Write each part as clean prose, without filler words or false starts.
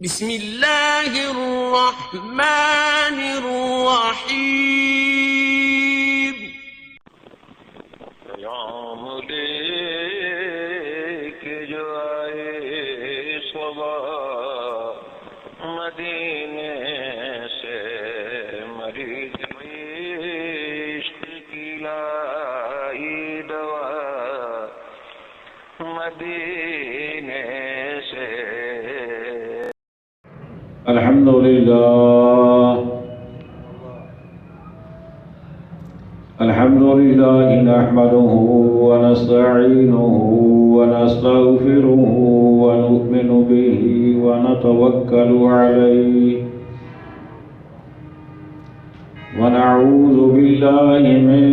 بسم الله الرحمن الرحيم سلام عليك جو آئے صبا مدینے سے مریض عشق کی لائی دوا مدینے سے الحمد لله نحمده ونستعينه ونستغفره ونؤمن به ونتوكل عليه ونعوذ بالله من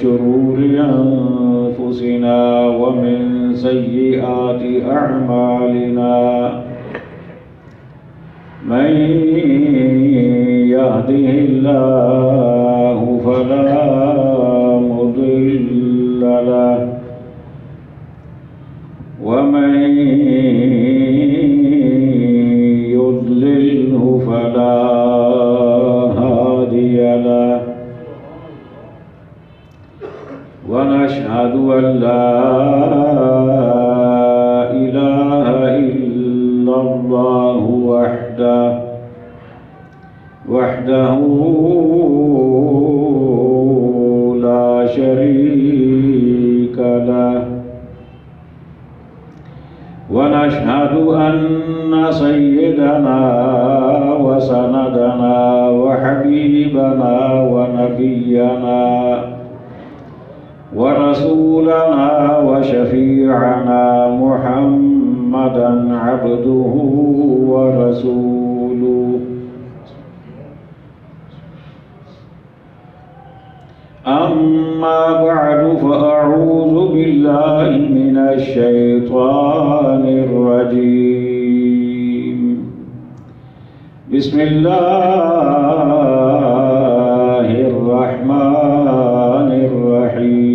شرور أنفسنا ومن سيئات أعمالنا من يهده الله فلا مضل له ومن يضلله فلا هادي له ونشهد أن لا إله إلا الله وحده لا شريك له ونشهد أن سيدنا وسندنا وحبيبنا ونبينا ورسولنا وشفيعنا محمدا عبده ورسوله أما بعد فأعوذ بالله من الشيطان الرجيم بسم الله الرحمن الرحيم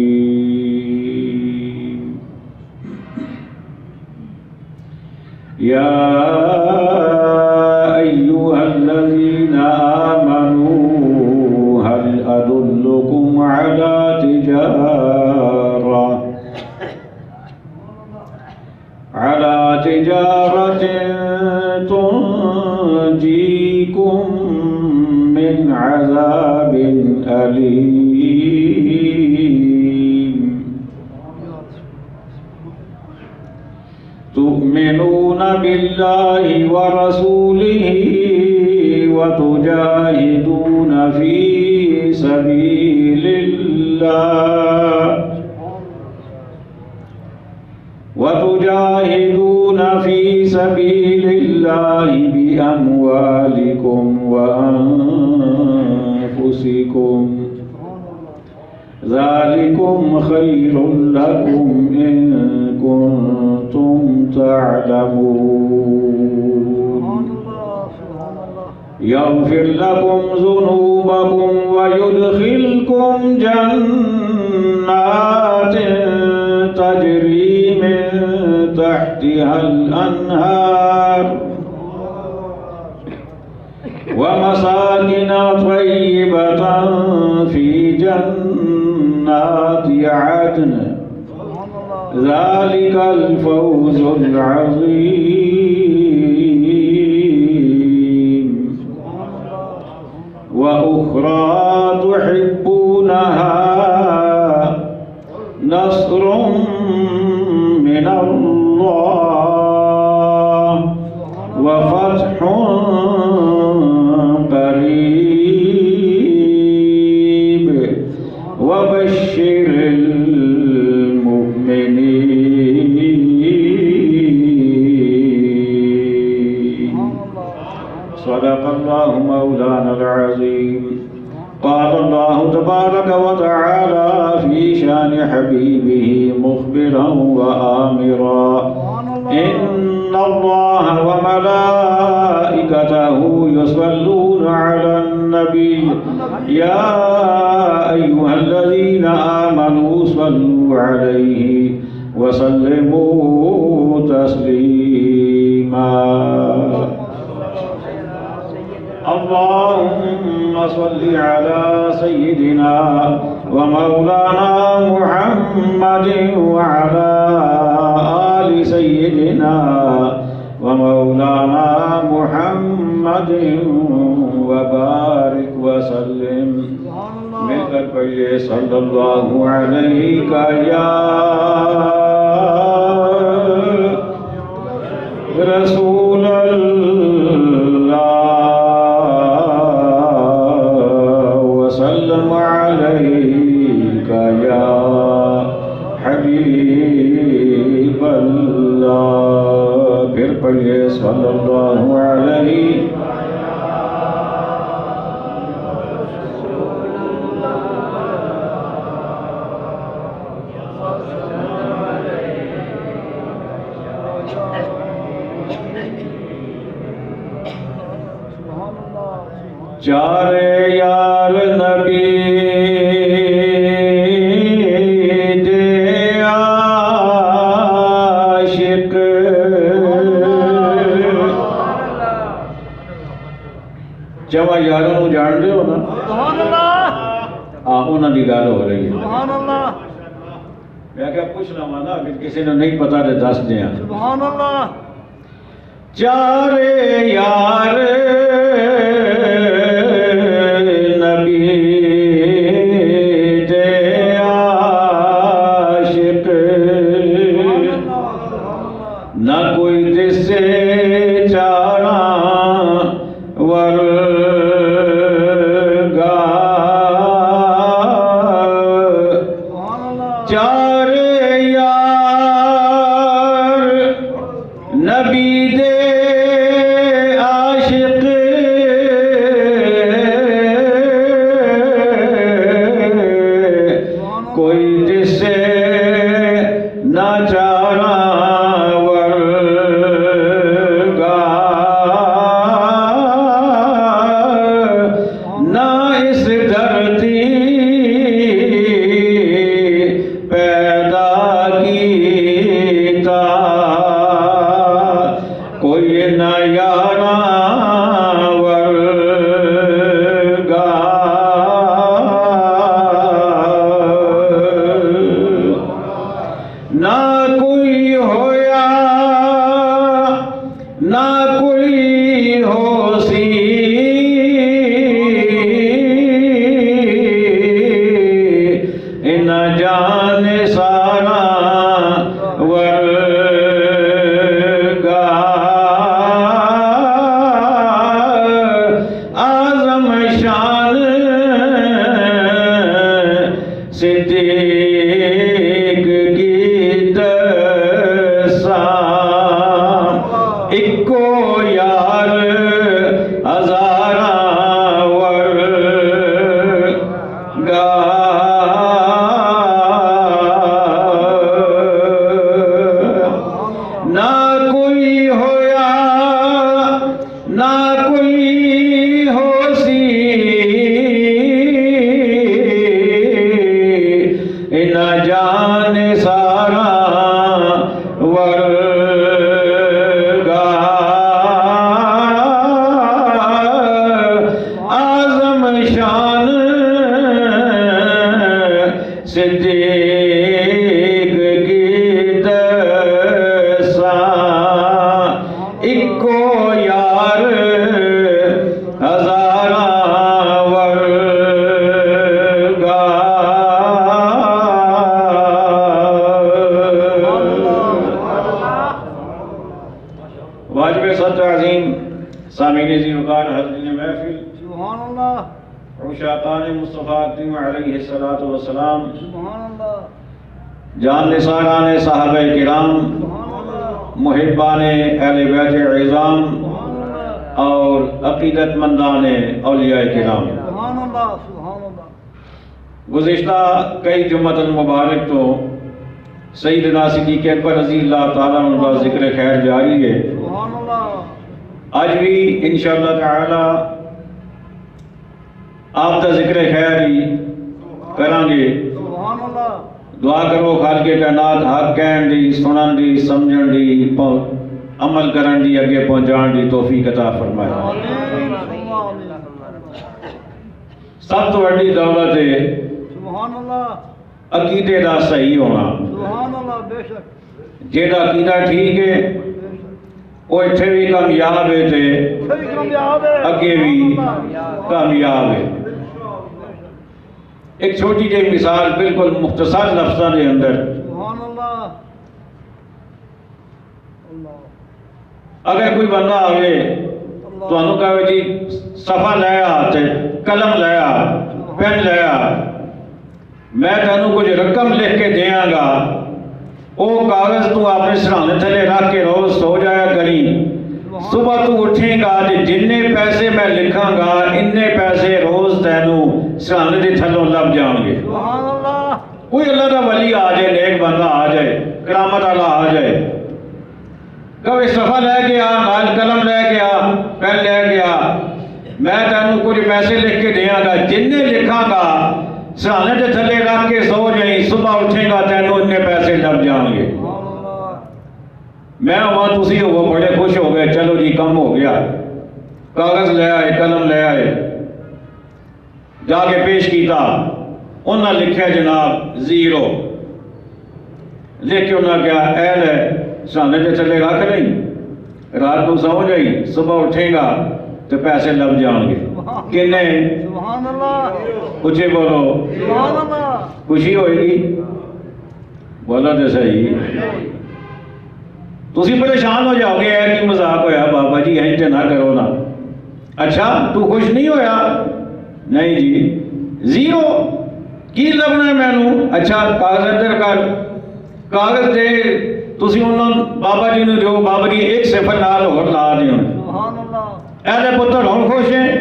يا أيها الذين آمنوا هل أدلكم على تجارة تنجيكم من عذاب أليم تؤمنون بالله ورسوله وتجاهدون في سبيل الله بأموالكم وأنفسكم ذلكم خير لكم إن كنتم تعلمون يغفر لكم ذنوبكم ويدخلكم جنات تجري من تحتها الأنهار ومساكن طيبة في جنات عدن ذلك الفوز العظيم وأخرى تحبونها نصر من الله وفتح قريب وبشر المؤمنين صدق الله مولانا العظيم قال الله تبارك وتعالى في شان حبيبه مخبرا وآمرا إن الله وملائكته يصلون على النبي يا أيها الذين آمنوا صلوا عليه وسلموا تسليما اللهم صل على سيدنا ومولانا محمد وعلى آل سيدنا ومولانا محمد وبارك وسلم مل کر پڑھیے صلی اللہ علیہ یا رسول اللہ وسلم علیہ یا حبیب اللہ. پھر پڑھیے صلی اللہ علیہ چار یار نبی دے عاشق جمع یاروں جان دے ہو نا انہوں دی گل ہو رہی ہے. میں کیا پوچھنا مانا کہ کسی نے نہیں پتا تو دس دیا. چار یار جان نثاران صحابہ کرام محبان اہل بیت عظام اور عقیدت مندان اولیاء کرام. گزشتہ کئی جمعۃ المبارک تو سیدنا صدیق اکبر رضی اللہ تعالیٰ عنہ کا ذکر خیر جاری ہے. آج بھی انشاءاللہ تعالی آپ کا ذکر خیر ہی کریں گے. دعا کرو خالق کائنات حق کہن دی سنن دی سمجھن دی عمل کرن دی اگے پہنچان دی توفیق عطا فرمائے. سب تو بڑی دولت ہے سبحان اللہ عقیدے دا صحیح ہونا. سبحان اللہ بے شک جیڑا عقیدہ ٹھیک ہے وہ اتھے بھی کامیاب ہے تے اگے بھی کامیاب ہے. ایک چھوٹی جی مثال بالکل مختصر لفظاں دے اندر. سبحان اللہ اگر کوئی بندہ آوے تو انہوں کہا جی صفحہ لے آ تے قلم لے آ پین لے آ میں تینوں کچھ رقم لکھ کے دیاں گا وہ کاغذ تو اپنے سرانے تھلے رکھ کے روز سو جایا کری. صبح تو اٹھیں گا جننے پیسے میں لکھاں گا اننے پیسے روز تینوں سرانے دے تھلوں لب جان گے. سبحان اللہ کوئی اللہ دا ولی آ جائے نیک بندہ آ جائے کرامت والا آ جائے کبھی صفحہ لے گیا نال قلم لے گیا پین لے گیا میں تینوں کچھ پیسے لکھ کے دیاں گا جننے لکھاں گا سرانے دے تھلے رکھ کے سو جائیں صبح اٹھیں گا تینوں اننے پیسے لب جان گے. میں وہاں تسی ہو بڑے خوش ہو گئے چلو جی کم ہو گیا. کاغذ لے آئے قلم لے آئے جا کے پیش کیتا انہاں لکھیا جناب زیرو لکھ کے انہاں کیا ایل ہے سرانے دے تھلے رکھ نہیں رات کو سو جائی صبح اٹھیں گا تو پیسے لب جان گے. کنے سبحان اللہ اچھے بولو سبحان اللہ خوشی ہوئے گی بولو تو صحیح. تسی پریشان ہو جاؤ گے کہ مذاق ہویا بابا جی یہیں تے نہ کرو نا. اچھا تو خوش نہیں ہویا نہیں جی زیرو کی لبنا ہے میں نو. اچھا کاغذ ادھر کر کاغذ دے تسی انہوں بابا جی نے دیو بابا جی ایک صفر نال اور لا دیو. سبحان اللہ اہلے پتر ہون خوش ہیں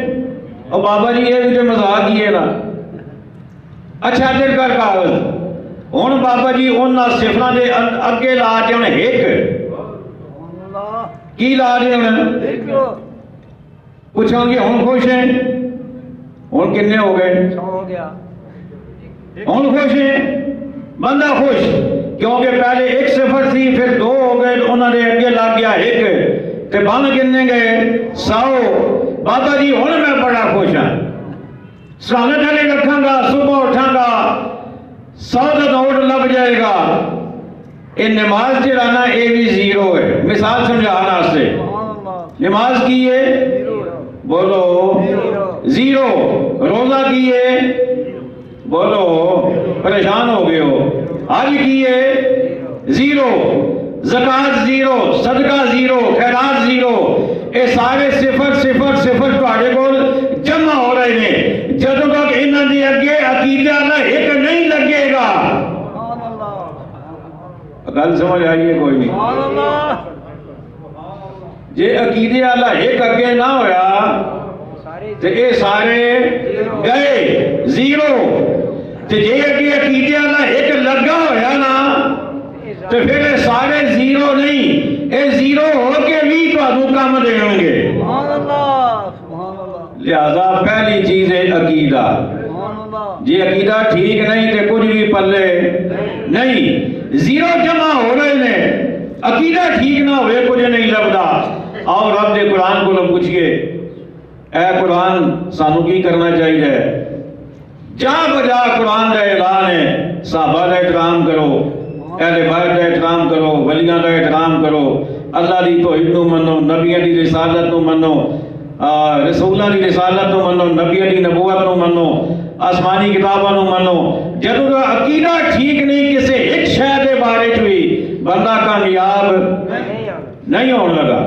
اور بابا جی یہ بھی مذاق ہی ہے نا. اچھا ادھر کر کاغذ ہوں بابا جی انہاں صفراں دے اگے لا دیون ایک کی لا دیون پوچھاں گے ہوں خوش ہیں ہوں کنے ہو گئے ہو گیا ہوں خوش ہیں بندہ خوش کیونکہ پہلے ایک صفر تھی پھر دو ہو گئے انہوں نے اگے لا گیا ایک تے بن کنے گئے 100. بابا جی ہوں میں بڑا خوش ہاں سرانے تھلے رکھاں گا صبح اٹھاں گا 100 کا نوٹ لگ جائے گا. یہ نماز جڑانا یہ بھی زیرو ہے. مثال سمجھانا واسطے نماز کی ہے بولو زیرو. روزہ کی ہے بولو پریشان ہو گئے ہو. حج کی ہے زیرو. زکات زیرو صدقہ زیرو خیرات زیرو. یہ سارے صفر صفر صفر تواڈے کول جمع ہو رہے ہیں جدوں تک انہاں دی اگے عقیدہ والا ایک نہیں لگے گا. گل سمجھ آئیے کوئی نہیں. جے عقیدے والا ایک اگے نہ ہویا تے اے سارے گئے زیرو. تے جے اگے عقیدے والا ایک لگا ہویا نا تے پھر اے سارے زیرو نہیں اے زیرو ہو کے بھی تانوں کم دین گے. سبحان اللہ سبحان اللہ لہذا پہلی چیز ہے عقیدہ. جی عقیدہ ٹھیک نہیں تے کچھ بھی پلے نہیں. زیرو جمع ہو رہے ہیں عقیدہ ٹھیک نہ ہوئے کچھ نہیں لبدا. اور رب دے قرآن کو لوگ پوچھئے اے قرآن سانو کی کرنا چاہیے. جا بجا قرآن دا اعلان ہے صحابہ دا احترام کرو اہل بیت دا احترام کرو ولیاں دا احترام کرو اللہ دی توحید نو منو نبیوں دی رسالت نو منو رسولاں دی رسالت نو منو نبیوں دی نبوت نو منو آسمانی کتاباں نو منو. جدوں دا عقیدہ ٹھیک نہیں کسے ایک شے دے بارے چ بھی بندہ کامیاب نہیں ہون لگا.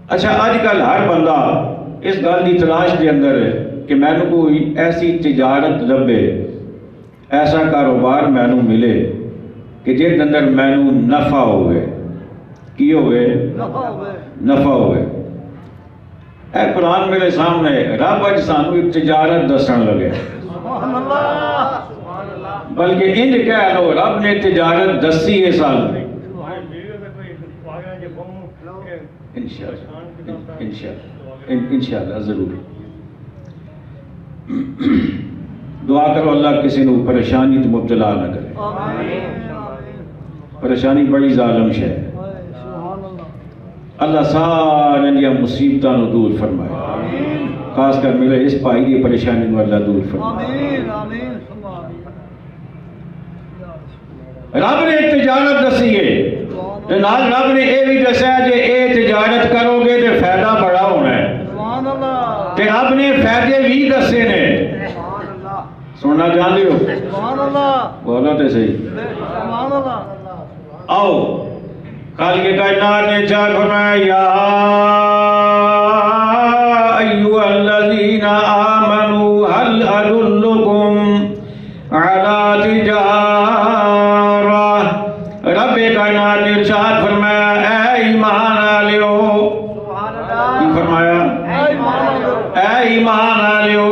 اچھا آج کل ہر بندہ اس گل کی تلاش کے اندر ہے کہ میں نے کوئی ایسی تجارت لبے ایسا کاروبار میں نے ملے کہ جس اندر میں نے نفع ہوئے کی ہوئے نفع ہوئے. اے قرآن میرے سامنے رب اج سانو ایک تجارت دسن لگے بلکہ انج کہہ لو رب نے تجارت دسی ہے سانو. انشاءاللہ ضرور دعا کرو اللہ کسی نے پریشانی تو مبتلا نہ کرے. پریشانی بڑی ظالم شے ہے. اللہ سارے دیا مصیبتوں کو دور فرمائے، خاص کر میرے اس بھائی کی پریشانی کو اللہ دور فرمائے۔ آمین آمین رب نے ایک تجارت دسی ہے، نال رب نے یہ بھی دسیا جے اے تجارت کرو گے تو فائدہ بڑا ہونا ہے، سبحان اللہ تے رب نے فائدے بھی دسے نے، سبحان اللہ سننا چاہتے ہو؟ سبحان اللہ بولو تو صحیح۔ سبحان اللہ آؤ خالق کائنات نے چاہ فرمایا یا ایھا الذین آمنوا هل ادلکم علی تجارہ، رب کائنات نے ارشاد فرمایا اے ایمان والو، کی فرمایا اے ایمان والو،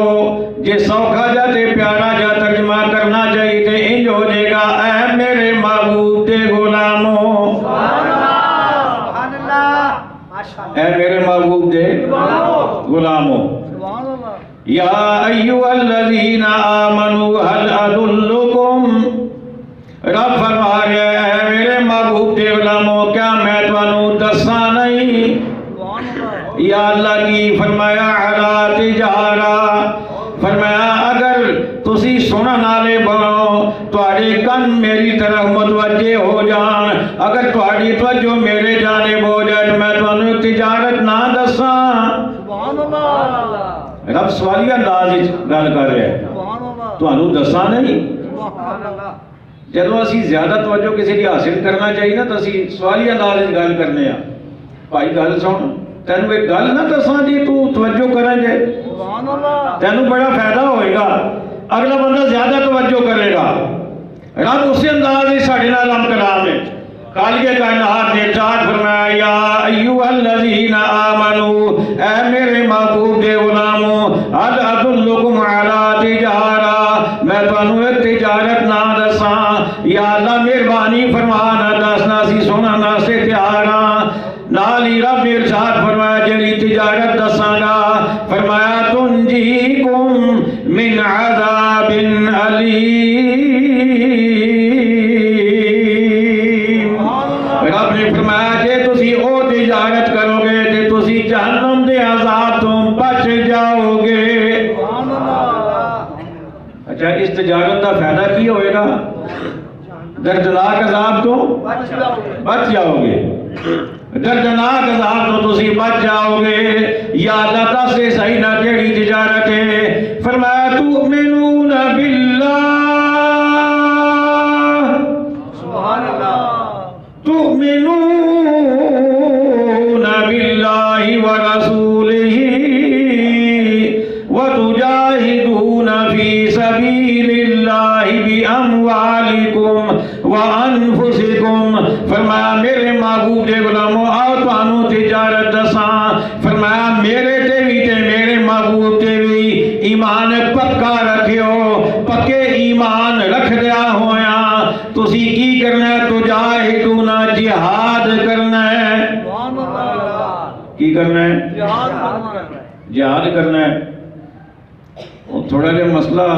جے سوکھا جا تے پیارا جا ترجمہ کرنا چاہیے تے انج ہو جائے گا اے میرے محبوب دے غلاموں، اے میرے محبوب دے غلاموں، سبحان اللہ یا ایھا الذین آمنوا هل ادلکم، رب فرما رہا ہے اے میرے محبوب دے غلاموں کیا میں تانوں دساں نہیں، سبحان اللہ یا اللہ کی فرمایا علی تجارہ، فرمایا اگر تسی سنن والے بنو تواڈے کن میری طرف متوجہ ہو جان، اگر تواڈی توجہ میرے جانب ہو جائے تو میں تانوں تجارت نہ دساں۔ سبحان اللہ رب سوالیہ انداز وچ گل کر رہا ہے، سبحان اللہ تانوں دساں نہیں۔ سبحان اللہ جدو اسی زیادہ توجہ کسی کی حاصل کرنا چاہیے نا تو اسی سوالیہ انداز وچ گل کرنے ہاں، بھائی گل سن تینوں ایک گل نہ دساں جی تو توجہ کریں جے، سبحان اللہ تینوں بڑا فائدہ ہوئے گا، اگلا بندہ زیادہ توجہ کرے گا۔ رب اسی انداز ہی ساڑھے نال ہم کلام ہے، خالق کائنات نے ارشاد فرمایا یا ایھا الذین آمنوا، اے میرے محبوب دے غلاموں هل ادلکم علی تجارہ، میں تانوں ایک تجارت نہ دساں، یا اللہ مہربانی فرما نہ دسنا سی سونا نہ سے تیار ہاں، نال ہی رب نے ارشاد فرمایا جڑی تجارت دساں گا، فرمایا تنجیکم من عذاب علیم، رب نے فرمایا جے تسی او تجارت کرو گے تے تسی جہنم دے عذاب تو بچ جاؤ گے۔ سبحان اللہ اچھا اس تجارت کا فائدہ کی ہوئے گا؟ دردناک عذاب تو بچ جاؤ گے، دردناک عذاب تو تسی بچ جاؤ گے۔ یا اللہ دس سے صحیح نہ کیڑی تجارت ہے، فرمایا تؤمنون باللہ، سبحان اللہ تؤمنون باللہ ورسولہ وتجاہدون فی سبیل اللہ باموالکم وانفسکم، فرمایا میرے محبوب دے غلاموں آؤ تانوں تجارت دساں، فرمایا میرے تے بھی تے میرے محبوب تے بھی ایمان پکا رکھیو، پکے ایمان رکھ دیا ہویا تسی کی کرنا ہے؟ تجاہدون جہاد کرنا ہے، سبحان اللہ کی کرنا ہے؟ جہاد کرنا ہے جہاد کرنا ہے۔ تھوڑا جا مسئلہ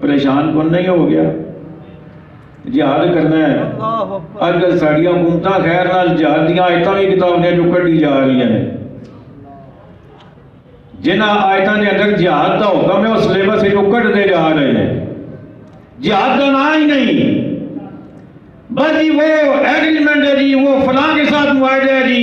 پریشان کن نہیں ہو گیا، جہاد کرنا ہے۔ اللہ اکبر اج کل ساڑیاں حکومتاں خیر نال جہاد دیاں آیتاں بھی کتاب نے جو کٹی جا رہی ہیں، جنہاں آیتاں دے اندر جہاد دا حکم ہے اس سلیبس سے جو کٹ دے جا رہے ہیں، جہاد کا نام ہی نہیں، بس جی وہ ایگریمنٹ ہے جی، وہ فلاں کے ساتھ معاہدہ ہے جی،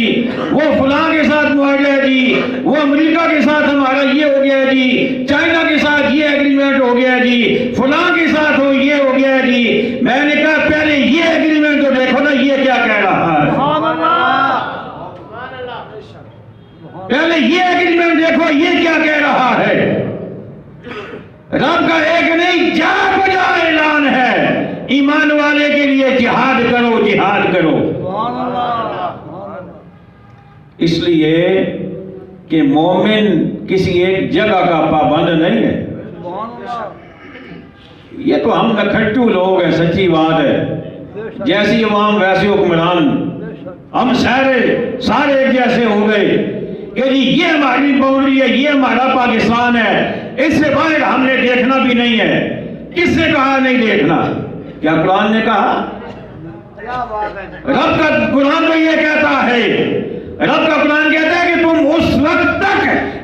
وہ فلاں کے ساتھ معاہدہ ہے جی، وہ امریکہ کے ساتھ ہمارا یہ ہو گیا ہے جی، چائنا کے ساتھ یہ ایگریمنٹ ہو گیا ہے جی، فلاں کے ساتھ یہ ہو گیا ہے جی۔ میں نے کہا پہلے یہ ایگریمنٹ تو دیکھو نا یہ کیا کہہ رہا ہے، سبحان اللہ پہلے یہ ایگریمنٹ دیکھو یہ کیا کہہ رہا ہے۔ رب کا ایک نہیں جا بجا اعلان ہے، ایمان والے کے لیے جہاد کرو جہاد کرو، سبحان اللہ سبحان اللہ اس لیے کہ مومن کسی ایک جگہ کا پابند نہیں ہے۔ سبحان اللہ یہ تو ہم نکھٹو لوگ ہیں، سچی بات ہے، جیسی عوام ویسے حکمران، ہم سارے ایک جیسے ہو گئے کہ جی یہ ہماری باؤنڈری ہے، یہ ہمارا پاکستان ہے، اس سے باہر ہم نے دیکھنا بھی نہیں ہے۔ کس نے کہا نہیں دیکھنا؟ کیا قرآن نے کہا؟ رب کا قرآن تو یہ کہتا ہے رب کا قرآن کہتا ہے کہ تم اس وقت تک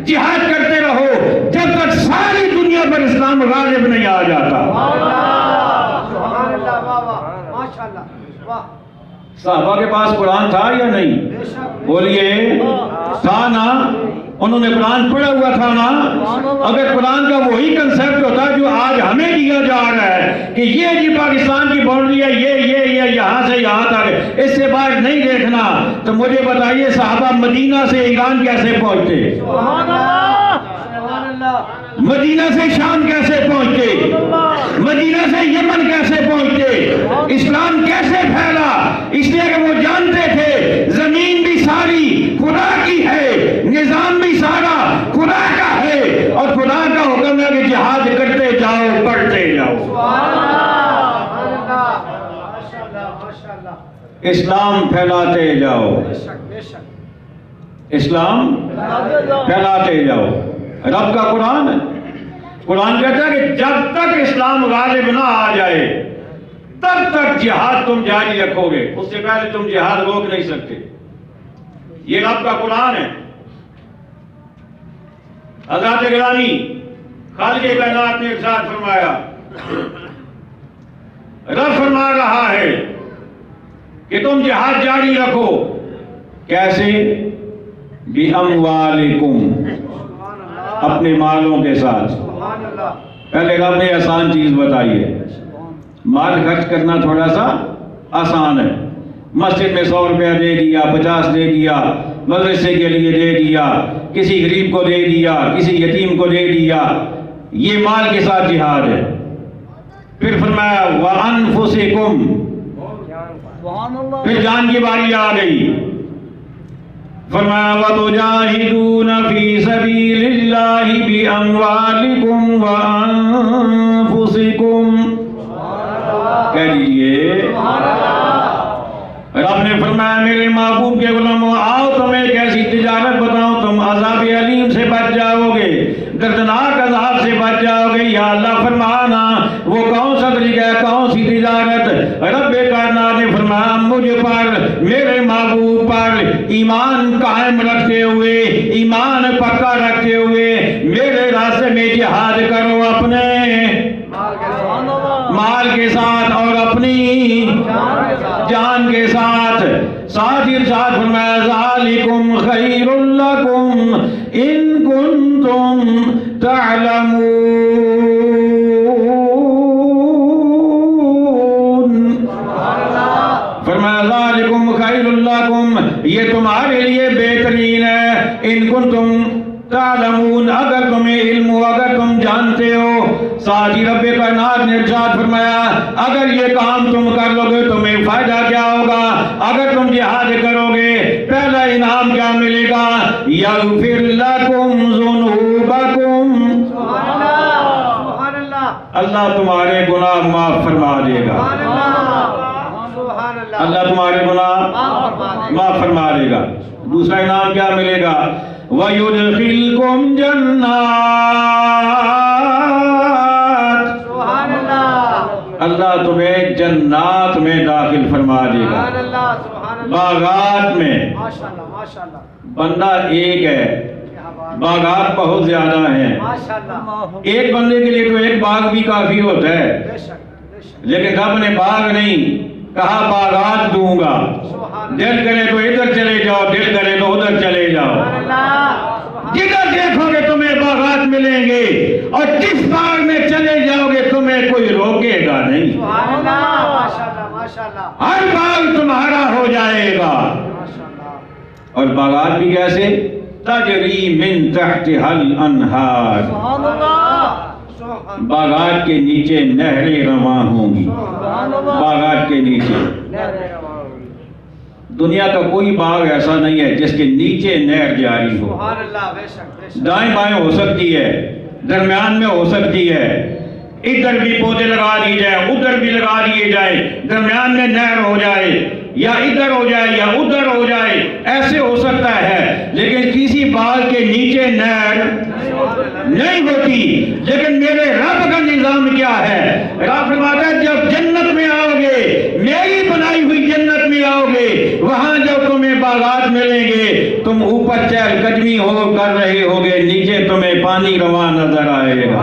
جہاد کرتے رہو جب تک ساری دنیا پر اسلام غالب نہیں آ جاتا۔ سبحان اللہ، واہ واہ، ماشاءاللہ، واہ، صحابہ کے پاس قرآن تھا یا نہیں؟ بے شک، بولیے تھا نا؟ انہوں نے قرآن پڑھا ہوا تھا نا؟ اگر قرآن کا وہی کنسپٹ ہوتا جو آج ہمیں دیا جا رہا ہے کہ یہ جی پاکستان کی باؤنڈری ہے، یہ یہاں سے یہاں تک، اس سے باہر نہیں دیکھنا، تو مجھے بتائیے صحابہ مدینہ سے ایران کیسے پہنچتے؟ سبحان اللہ، سبحان اللہ، مدینہ سے شام کیسے پہنچتے؟ مدینہ سے یمن کیسے پہنچتے؟ اسلام کیسے پھیلا؟ اس لیے کہ وہ جانتے تھے زمین بھی ساری خدا کی ہے، نظام بھی سارا خدا کا ہے، اور خدا کا حکم ہے کہ جہاد کرتے جاؤ، پڑھتے جاؤ۔ سبحان اللہ، سبحان اللہ، ماشاءاللہ، ماشاءاللہ، اسلام پھیلاتے جاؤ، بے شک، بے شک، اسلام پھیلاتے جاؤ۔ رب کا قرآن ہے، قرآن کہتا ہے کہ جب تک اسلام غالب نہ آ جائے تب تک جہاد تم جاری رکھو گے، اس سے پہلے تم جہاد روک نہیں سکتے۔ یہ رب کا قرآن ہے۔ حضرات گرامی، خالق کائنات نے ارشاد فرمایا، رب فرما رہا ہے کہ تم جہاد جاری رکھو۔ کیسے؟ بِأَمْوَالِكُمْ، اپنے مالوں کے ساتھ۔ سبحان اللہ، پہلے رب نے آسان چیز بتائی ہے، مال خرچ کرنا تھوڑا سا آسان ہے۔ مسجد میں 100 روپیہ دے دیا، 50 دے دیا، مدرسے کے لیے دے دیا، کسی غریب کو دے دیا، کسی یتیم کو دے دیا، یہ مال کے ساتھ جہاد ہے۔ پھر فرمایا وَأَنفُسِكُمْ، سبحان اللہ، پھر جان کی باری آ گئی، فرمایا وَتُجَاهِدُونَ فِي سَبِيلِ اللَّهِ بِأَمْوَالِكُمْ وَأَنفُسِكُمْ، کہہ لیجئے رب نے فرمایا میرے محبوب کے غلاموں، آؤ تمہیں ایک ایسی تجارت بتاؤں، تم عذاب علیم سے بچ جاؤ گے، دردناک عذاب سے بچ جاؤ گے۔ یا اللہ فرمانا وہ کون سا طریقہ ہے، کون سی تجارت؟ رب کائنات نے فرمایا مجھ پر، میرے محبوب پر ایمان قائم رکھتے ہوئے، ایمان پکا رکھتے ہوئے میرے راستے میں جہاد کرو، اپنے مال کے ساتھ اور اپنی جان کے ساتھ۔ ساتھ ہی ارشاد فرمایا ذالکم خیر لکم ان کنتم تعلمون، فرمایا ذالکم خیر لکم، یہ تمہارے لیے بہترین ہے، ان کنتم تعلمون، اگر تمہیں علم ہو، اگر تم جانتے ہو۔ ساتھ ہی رب کائنات نے ارشاد فرمایا اگر یہ کام تم کر لو گے تمہیں فائدہ کیا ہوگا؟ اگر تم جہاد کرو گے پہلا انعام کیا ملے گا؟ یغفر لکم ذنوبکم، سبحان اللہ، سبحان اللہ، اللہ تمہارے گناہ معاف فرما دے گا، سبحان اللہ، سبحان اللہ، اللہ تمہارے گناہ معاف فرما دے گا۔ دوسرا انعام کیا ملے گا؟ وَيُدْخِلْكُمْ جَنَّاتٍ، سبحان اللہ، اللہ تمہیں جنات میں داخل فرما دے گا، سبحان اللہ، سبحان اللہ، باغات میں۔ ماشاءاللہ، ماشاءاللہ، بندہ ایک ہے، کیا بات، باغات بہت زیادہ ہیں، ماشاءاللہ، ایک بندے کے لیے تو ایک باغ بھی کافی ہوتا ہے، بے شک، بے شک، لیکن رب نے باغ نہیں کہا، باغات دوں گا، سبحان دل کرے تو ادھر چلے جاؤ، دل کرے تو ادھر چلے جاؤ، اللہ، جدھر دیکھو گے تمہیں باغات ملیں گے، اور جس باغ میں چلے جاؤ گے تمہیں کوئی روکے گا نہیں، سبحان اللہ، ماشاءاللہ، ماشاءاللہ، ہر باغ تمہارا ہو جائے گا۔ ماشاءاللہ، اور باغات بھی کیسے؟ تجری من تحتها الانہار، سبحان اللہ، سبحان باغات کے نیچے نہریں رواں ہوں گی، اللہ، باغات کے نیچے۔ دنیا کا کوئی باغ ایسا نہیں ہے جس کے نیچے نہر جاری ہو، سبحان اللہ، بے شک، بے شک، دائیں بائیں ہو سکتی ہے، درمیان میں ہو سکتی ہے، ادھر بھی پودے لگا دیے جائیں، ادھر بھی لگا دیے جائیں، درمیان میں نہر ہو جائے، یا ادھر ہو جائے یا ادھر ہو جائے، ایسے ہو سکتا ہے، لیکن کسی باغ کے نیچے نہر نہیں ہوتی۔ لیکن میرے رب کا نظام کیا ہے؟ رب فرماتا ہے جب جنت میں آؤ گے، میری بنائی ہوئی جنت میں آؤ گے، وہاں جب تمہیں باغات ملیں گے، تم اوپر چہل قدمی ہو کر رہے ہوگے نیچے تمہیں پانی رواں نظر آئے گا.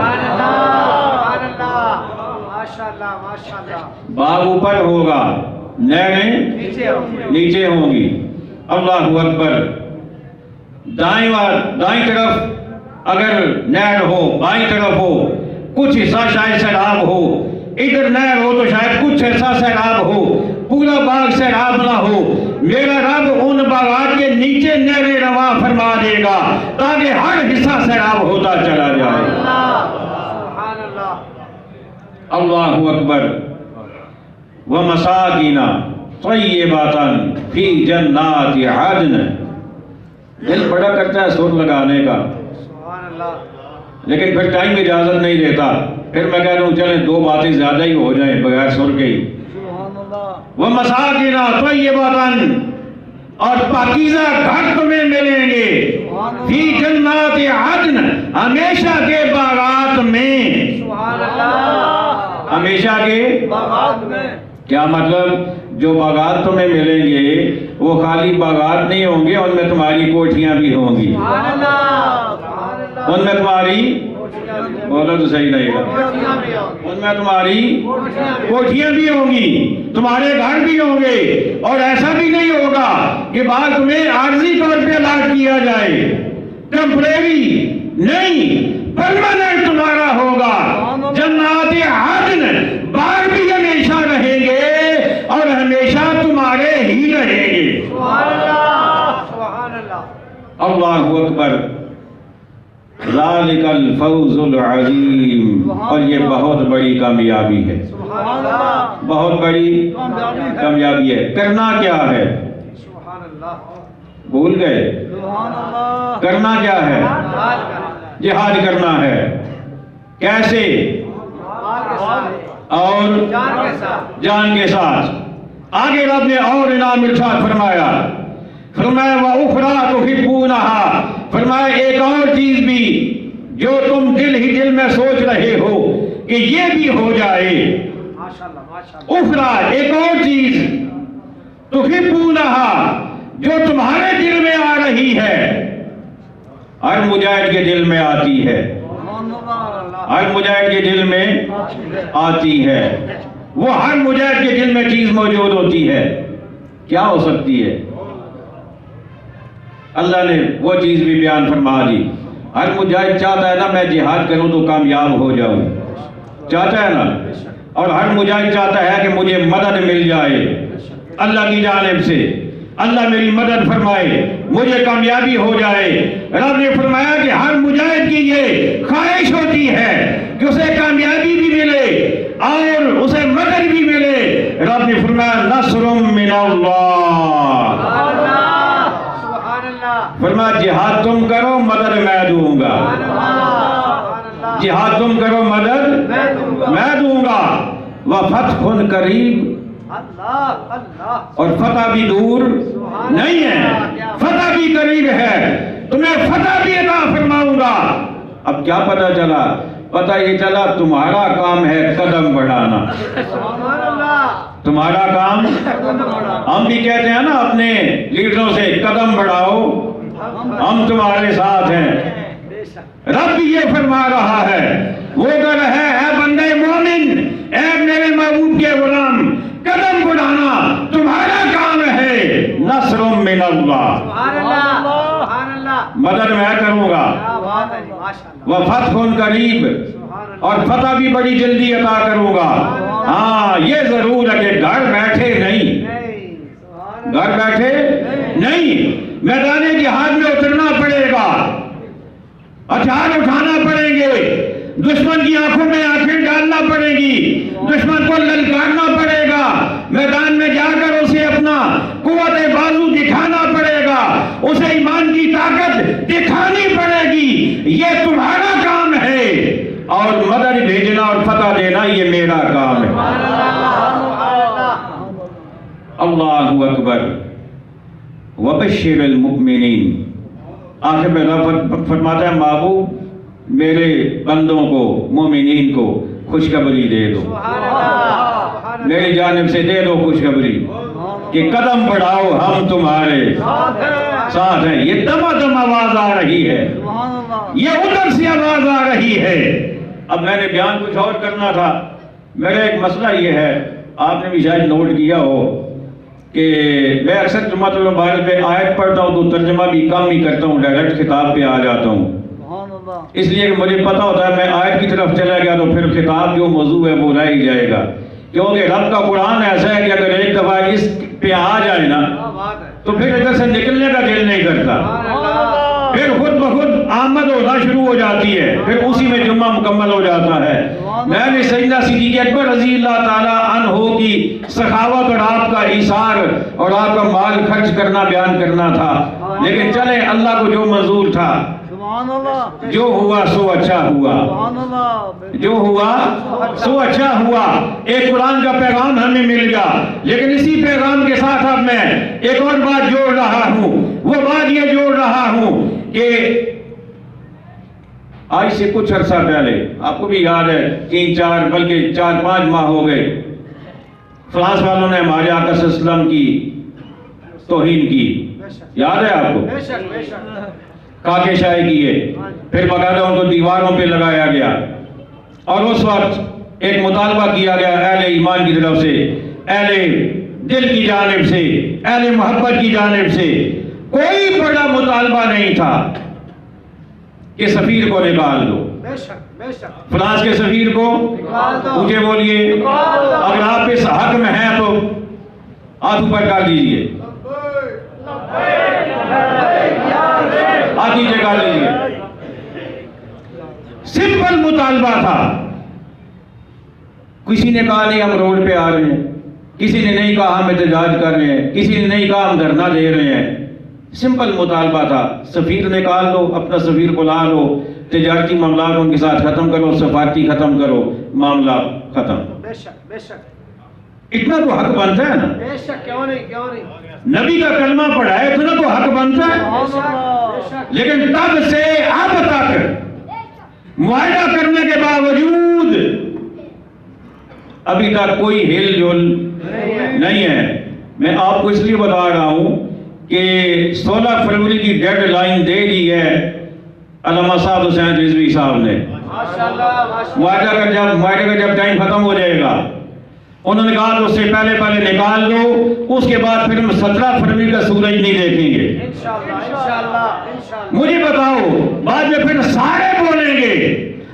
ماشاءاللہ ماشاءاللہ. باغ اوپر ہوگا نہریں نیچے ہوں گی. اللہ اکبر. دائیں طرف اگر نہر ہو بائیں طرف ہو کچھ حصہ شاید سیراب ہو, ادھر نہر ہو تو شاید کچھ حصہ سیراب ہو, پورا باغ سیراب نہ ہو. میرا رب ان باغات کے نیچے نہریں رواں فرما دے گا تاکہ ہر حصہ سیراب ہوتا چلا جائے. سبحان اللہ. اللہ اکبر. ومساکن طیبۃ فی جنات عدن. دل بڑا کرتا ہے سر لگانے کا, سبحان اللہ. لیکن پھر ٹائم اجازت نہیں دیتا. پھر میں کہہ رہا ہوں چلیں دو باتیں زیادہ ہی ہو جائیں بغیر سر کے ہی. سبحان اللہ. ومساکن طیبۃ, اور پاکیزہ گھر تمہیں ملیں گے فی جنات عدن, ہمیشہ کے باغات میں. سبحان اللہ. ہمیشہ کے باغات میں. کیا مطلب؟ جو باغات تمہیں ملیں گے وہ خالی باغات نہیں ہوں گے, ان میں تمہاری کوٹھیاں بھی ہوں گی. سبحان اللہ. سبحان اللہ. ان میں تمہاری, بولو تو صحیح رہے گا, ان میں تمہاری کوٹھیاں بھی ہوں گی, تمہارے گھر بھی ہوں گے. اور ایسا بھی نہیں ہوگا کہ باغ تمہیں عارضی طور پہ الاٹ کیا جائے, ٹیمپریری نہیں, پرماننٹ تمہارا ہوگا. جنات عدن, باغ بھی ہمیشہ رہیں گے اور ہمیشہ تمہارے ہی رہیں گے. سبحان اللہ. سبحان اللہ. اللہ اکبر. ذالک الفوز العظیم. اور یہ بہت بڑی کامیابی ہے, سبحان اللہ. بہت بڑی کامیابی ہے. کرنا کیا ہے؟ سبحان اللہ. بھول گئے؟ سبحان اللہ. کرنا کیا ہے؟ جہاد کرنا. جہاد کرنا ہے. کیسے؟ مال کے ساتھ اور جان کے ساتھ. جان کے ساتھ. آگے رب نے اور انعام ارشاد فرمایا, فرمایا وَأُخْرَىٰ تُحِبُّونَهَا, فرمایا ایک اور چیز بھی جو تم دل ہی دل میں سوچ رہے ہو کہ یہ بھی ہو جائے. ماشاءاللہ ماشاءاللہ. اخرى, ایک اور چیز, تحبونہا, جو تمہارے دل میں آ رہی ہے, ہر مجاہد کے دل میں آتی ہے, ہر مجاہد کے دل میں آتی ہے. وہ ہر مجاہد کے دل میں چیز موجود ہوتی ہے. کیا ہو سکتی ہے؟ اللہ نے وہ چیز بھی بیان فرما دی. ہر مجاہد چاہتا ہے نا میں جہاد کروں تو کامیاب ہو جاؤں, چاہتا ہے نا. اور ہر مجاہد چاہتا ہے کہ مجھے مدد مل جائے اللہ کی جانب سے, اللہ میری مدد فرمائے, مجھے کامیابی ہو جائے. رب نے فرمایا کہ ہر مجاہد کی یہ خواہش ہوتی ہے کہ اسے کامیابی بھی ملے اور اسے مدد بھی ملے. رب نے فرمایا نصر من اللہ, فرمایا جہاد تم کرو مدد میں دوں گا, جہاد تم کرو مدد میں دوں گا. وفتح قریب, اور فتح بھی دور نہیں ہے, فتح بھی قریب ہے, تمہیں فتح بھی عطا فرماؤں گا. اب کیا پتہ چلا؟ پتہ یہ چلا تمہارا کام ہے قدم بڑھانا, تمہارا کام. ہم بھی کہتے ہیں نا اپنے لیڈروں سے قدم بڑھاؤ, ہم تمہارے ساتھ ہیں. رب بھی یہ فرما رہا ہے, وہ کہہ رہا ہے اے بندے مومن, اے میرے محبوب کے غلام, قدم بڑھانا تمہارا کام ہے. نصر من اللہ, مدد میں کروں گا. وفتح قریب, اور فتح بھی بڑی جلدی عطا کروں گا. ہاں یہ ضرور ہے کہ گھر بیٹھے نہیں, گھر بیٹھے نہیں, میدان جہاد میں اترنا پڑے گا, ہتھیار اٹھانا پڑیں گے, دشمن کی آنکھوں میں آنکھیں ڈالنا پڑے گی, دشمن کو للکارنا پڑے گا, میدان میں جا کر اسے اپنا قوت بازو دکھانا پڑے گا, اسے ایمان کی طاقت دکھانی پڑے گی. یہ تمہارا کام ہے, اور مدد بھیجنا اور فتح دینا یہ میرا کام ہے. اللہ اکبر. وبشر المؤمنین, آخر میں رب فرماتا ہے محبوب میرے بندوں کو, مومنین کو خوشخبری دے دو, میری جانب سے دے دو خوشخبری کہ قدم بڑھاؤ ہم تمہارے ساتھ ہیں. یہ دم آواز آ رہی ہے, سبحان اللہ. یہ ادھر سے آواز آ رہی ہے. اب میں نے بیان کچھ اور کرنا تھا. میرا ایک مسئلہ یہ ہے, آپ نے بھی شاید نوٹ کیا ہو کہ میں اکثر جمعۃ المبارک پہ آیت پڑھتا ہوں تو ترجمہ بھی کم ہی کرتا ہوں, ڈائریکٹ خطاب پہ آ جاتا ہوں. سبحان اللہ. اس لیے کہ مجھے پتہ ہوتا ہے میں آیت کی طرف چلا گیا تو پھر خطاب جو موضوع ہے وہ رہ ہی جائے گا. کیونکہ رب کا قرآن ایسا ہے کہ اگر ایک دفعہ اس پہ آ جائے نا کیا بات ہے. تو پھر ادھر سے نکلنے کا دل نہیں کرتا. سبحان اللہ. پھر خود بخود آمد ہونا شروع ہو جاتی ہے, پھر اسی میں جمعہ مکمل ہو جاتا ہے. میں نے سیدنا صدیق اکبر رضی اللہ تعالیٰ عنہ کی سخاوت اور آپ کا ایثار اور آپ کا مال خرچ کرنا بیان کرنا تھا, لیکن چلے اللہ کو جو منظور تھا, سبحان اللہ. جو ہوا سو اچھا ہوا, سبحان اللہ. جو ہوا سو اچھا ہوا. ایک قرآن کا پیغام ہمیں مل گیا, لیکن اسی پیغام کے ساتھ اب میں ایک اور بات جوڑ رہا ہوں. وہ بات یہ جوڑ رہا ہوں کہ آج سے کچھ عرصہ پہلے, آپ کو بھی یاد ہے 3-4 بلکہ 4-5 ماہ ہو گئے, فرانس والوں نے ہمارے آقا صلی اللہ علیہ وسلم کی توہین کی. یاد ہے آپ کو؟ بے شک بے شک. کاکے شاہی کیے, پھر باقاعدہ ان کو دیواروں پہ لگایا گیا, اور اس وقت ایک مطالبہ کیا گیا اہل ایمان کی طرف سے, اہل دل کی جانب سے, اہل محبت کی جانب سے. کوئی بڑا مطالبہ نہیں تھا کہ سفیر کو نکال دو. بے شک بے شک. فرانس کے سفیر کو نکال دو. مجھے بولیے, اگر آپ اس حق میں ہیں تو ہاتھ اوپر کر دیجیے, ہاتھ نیچے کر لیجیے. سمپل مطالبہ تھا. کسی نے کہا نہیں ہم روڈ پہ آ رہے ہیں, کسی نے نہیں کہا ہم احتجاج کر رہے ہیں, کسی نے نہیں کہا ہم دھرنا دے رہے ہیں. سمپل مطالبہ تھا, سفیر نکال دو, اپنا سفیر بلا لو, تجارتی معاملات ان کے ساتھ ختم کرو, سفارتی ختم کرو, معاملہ ختم. بے شک بے شک. اتنا تو حق بنتا ہے نا. بے شک. کیوں نہیں کیوں نہیں. نبی کا کلمہ پڑھا ہے, اتنا تو حق بنتا ہے. سبحان اللہ. لیکن تب سے اب تک معاہدہ کرنے کے باوجود ابھی تک کوئی ہل جل نہیں ہے. میں آپ کو اس لیے بتا رہا ہوں کہ 16 فروری کی ڈیڈ لائن دے دی ہے علامہ صاحب حسین رضوی صاحب نے. ماشاءاللہ ماشاءاللہ. معاہدے کا جب ٹائم ختم ہو جائے گا, انہوں نے کہا تو اس سے پہلے نکال دو, اس کے بعد پھر ہم 17 فروری کا سورج نہیں دیکھیں گے. انشاءاللہ انشاءاللہ انشاءاللہ. مجھے بتاؤ, بعد میں پھر سارے بولیں گے,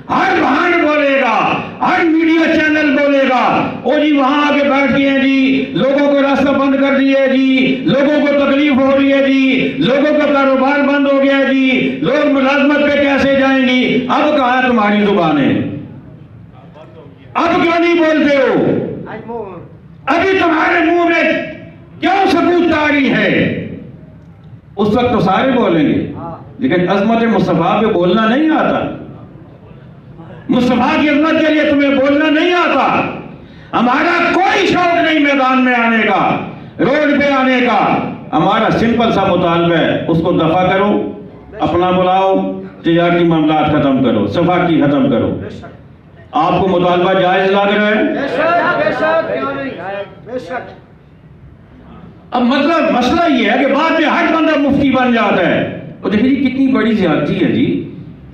ہر بہان بولے گا, ہر میڈیا چینل بولے گا, او جی وہاں آگے بیٹھ گئے ہیں جی, لوگوں کو راستہ بند کر دیا جی, لوگوں کو تکلیف ہو رہی ہے جی, لوگوں کا کاروبار بند ہو گیا جی, لوگ ملازمت پہ کیسے جائیں گی. اب کہاں ہے تمہاری زبانیں؟ اب کیوں نہیں بولتے ہو؟ ابھی تمہارے منہ میں کیوں ثبوت طاری ہے؟ اس وقت تو سارے بولیں گے, لیکن عظمت مصطفیٰ پہ بولنا نہیں آتا. مصطفیٰ کی عظمت کے لیے تمہیں بولنا نہیں آتا. ہمارا کوئی شوق نہیں میدان میں آنے کا, روڈ پہ آنے کا. ہمارا سمپل سا مطالبہ ہے, اس کو دفع کرو, اپنا بلاؤ, تجارتی معاملات ختم کرو, سفارتی ختم کرو. آپ کو مطالبہ جائز لگ رہا ہے؟ بے شک بے شک. کیوں نہیں. بے شک. اب مطلب مسئلہ یہ ہے کہ بعد میں ہر بندہ مفتی بن جاتا ہے. اور دیکھیں جی کتنی بڑی زیادتی ہے جی.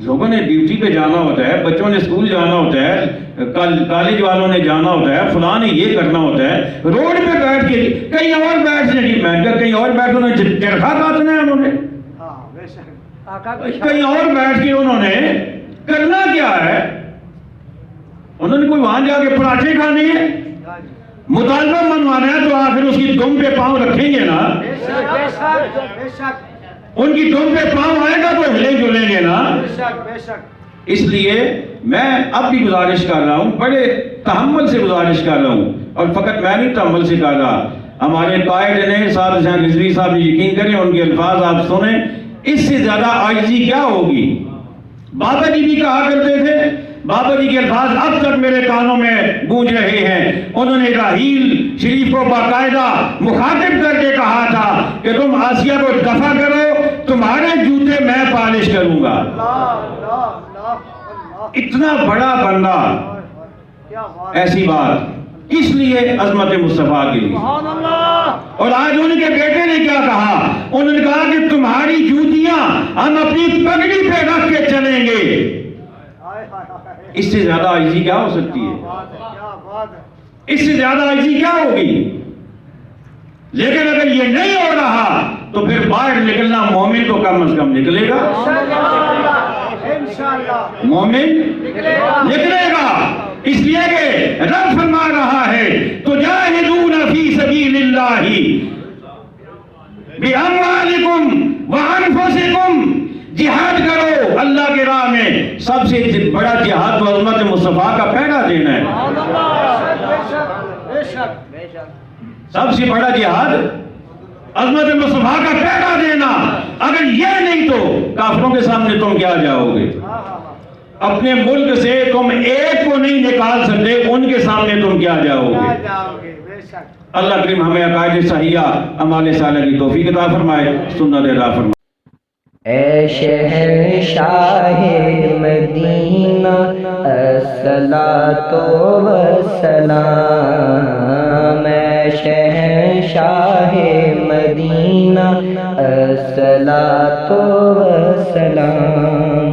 لوگوں نے ڈیوٹی پہ جانا ہوتا ہے, بچوں نے اسکول جانا ہوتا ہے, کالج والوں نے جانا ہوتا ہے, فلاں نے یہ کرنا ہوتا ہے, روڈ پہ بیٹھ کے کہیں اور بیٹھ جائیں گی, میں کہیں اور بیٹھ انہوں نے چرخا کاٹنا ہے, انہوں نے بے شک. آقا کو کہیں اور بیٹھ کے انہوں نے کرنا کیا ہے. انہوں نے کوئی وہاں جا کے پراٹھے کھانے ہیں, مطالبہ منوانا ہے تو آخر اس کی دم پہ پاؤں رکھیں گے نا. بے شک بے شک بے شک. ان کی دم پہ پاؤں آئے گا تو ہلے جلیں گے نا. بے شک بے شک. اس لیے میں اب بھی گزارش کر رہا ہوں, بڑے تحمل سے گزارش کر رہا ہوں, اور فقط میں نہیں تحمل سے کر رہا, ہمارے قائد نے صاحب حسین رضوی صاحب نے یقین کریں, ان کے الفاظ آپ سنیں, اس سے زیادہ عاجزی کیا ہوگی. بابا جی بھی کہا کرتے تھے, بابا جی کے الفاظ اب تک میرے کانوں میں گونج رہے ہیں. انہوں نے راحیل شریف کو باقاعدہ مخاطب کر کے کہا تھا کہ تم آسیہ کو دفع کرو, تمہارے جوتے میں پالش کروں گا. اتنا بڑا بندہ, کیا بات. ایسی بات. کس لیے؟ عظمت مصطفیٰ کے لیے. سبحان اللہ. اور آج ان کے بیٹے نے کیا کہا؟ انہوں نے کہا کہ تمہاری جوتیاں ہم اپنی پگڑی پہ رکھ کے چلیں گے. ہائے ہائے ہائے. اس سے زیادہ عاجزی کیا ہو سکتی ہے؟ بات ہے، کیا بات ہے. اس سے زیادہ عاجزی کیا ہوگی؟ لیکن اگر یہ نہیں ہو رہا تو پھر باہر نکلنا مومن تو کم از کم نکلے گا. انشاءاللہ مومن نکلے گا. اس لیے کہ رب فرما رہا ہے تجاہدون فی سبیل اللہ باموالکم وانفسکم. جہاد کرو اللہ کی راہ میں. سب سے بڑا جہاد تو عظمت مصطفیٰ کا پہرا دینا ہے. سب سے بڑا جہاد عظمت مصطفیٰ کا پہرا دینا. اگر یہ نہیں تو کافروں کے سامنے تم کیا جاؤ گے؟ اپنے ملک سے تم ایک کو نہیں نکال سکتے، ان کے سامنے تم کیا جاؤ گے؟ اللہ کریم ہمیں عقائد صحیحہ اعمال صالحہ کی توفیق عطا فرمائے، سنت ادا فرمائے. اے شہنشاہ مدینہ الصلاۃ والسلام. اے شہنشاہ مدینہ الصلاۃ والسلام.